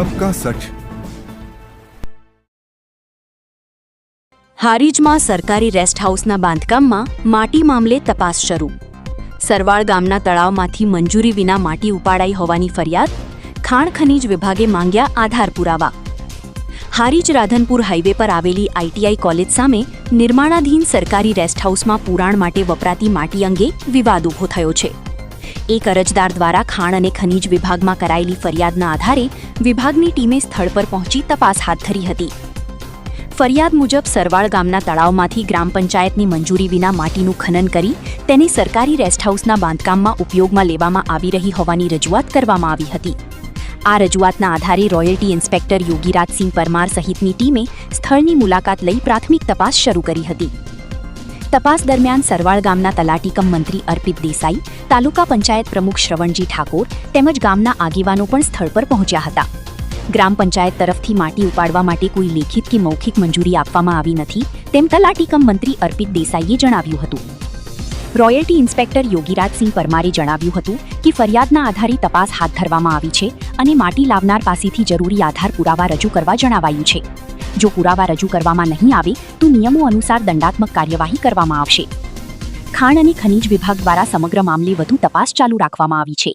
सबका सच। હારીજમાં સરકારી રેસ્ટ હાઉસના બાંધકામમાં માટી મામલે તપાસ શરૂ. સરવાળ ગામના તળાવમાંથી મંજૂરી વિના માટી ઉપાડાઈ હોવાની ફરિયાદ. ખાણ ખનીજ વિભાગે માંગ્યા આધાર પુરાવા. હારીજ રાધનપુર હાઈવે પર આવેલી આઈટીઆઈ કોલેજ સામે નિર્માણાધીન સરકારી રેસ્ટ હાઉસમાં પુરાણ માટે વપરાતી માટી અંગે વિવાદ ઊભો થયો છે. એક અરજદાર દ્વારા ખાણ અને ખનીજ વિભાગમાં કરાયેલી ફરિયાદના આધારે વિભાગની ટીમે સ્થળ પર પહોંચી તપાસ હાથ ધરી હતી. ફરિયાદ મુજબ સરવાળ ગામના તળાવમાંથી ગ્રામ પંચાયતની મંજૂરી વિના માટીનું ખનન કરી તેને સરકારી રેસ્ટ હાઉસના બાંધકામમાં ઉપયોગમાં લેવામાં આવી રહી હોવાની રજૂઆત કરવામાં આવી હતી. આ રજૂઆતના આધારે રોયલ્ટી ઇન્સ્પેક્ટર યોગીરાજસિંહ પરમાર સહિતની ટીમે સ્થળની મુલાકાત લઈ પ્રાથમિક તપાસ શરૂ કરી હતી. તપાસ દરમિયાન સરવાળ ગામના તલાટી કમ મંત્રી અર્પિત દેસાઈ, તાલુકા પંચાયત પ્રમુખ શ્રવણજી ઠાકોર તેમજ ગામના આગેવાનો પણ સ્થળ પર પહોંચ્યા હતા. ગ્રામ પંચાયત તરફથી માટી ઉપાડવા માટે કોઈ લેખિત કે મૌખિક મંજૂરી આપવામાં આવી નથી તેમ તલાટી કમ મંત્રી અર્પિત દેસાઈએ જણાવ્યું હતું. રોયલ્ટી ઇન્સ્પેક્ટર યોગીરાજસિંહ પરમારે જણાવ્યું હતું કે ફરિયાદના આધારે તપાસ હાથ ધરવામાં આવી છે અને માટી લાવનાર પાસેથી જરૂરી આધાર પુરાવા રજૂ કરવા જણાવાયું છે. જો પુરાવા રજૂ કરવામાં નહીં આવે તો નિયમો અનુસાર દંડાત્મક કાર્યવાહી કરવામાં આવશે. ખાણ અને ખનીજ વિભાગ દ્વારા સમગ્ર મામલે વધુ તપાસ ચાલુ રાખવામાં આવી છે.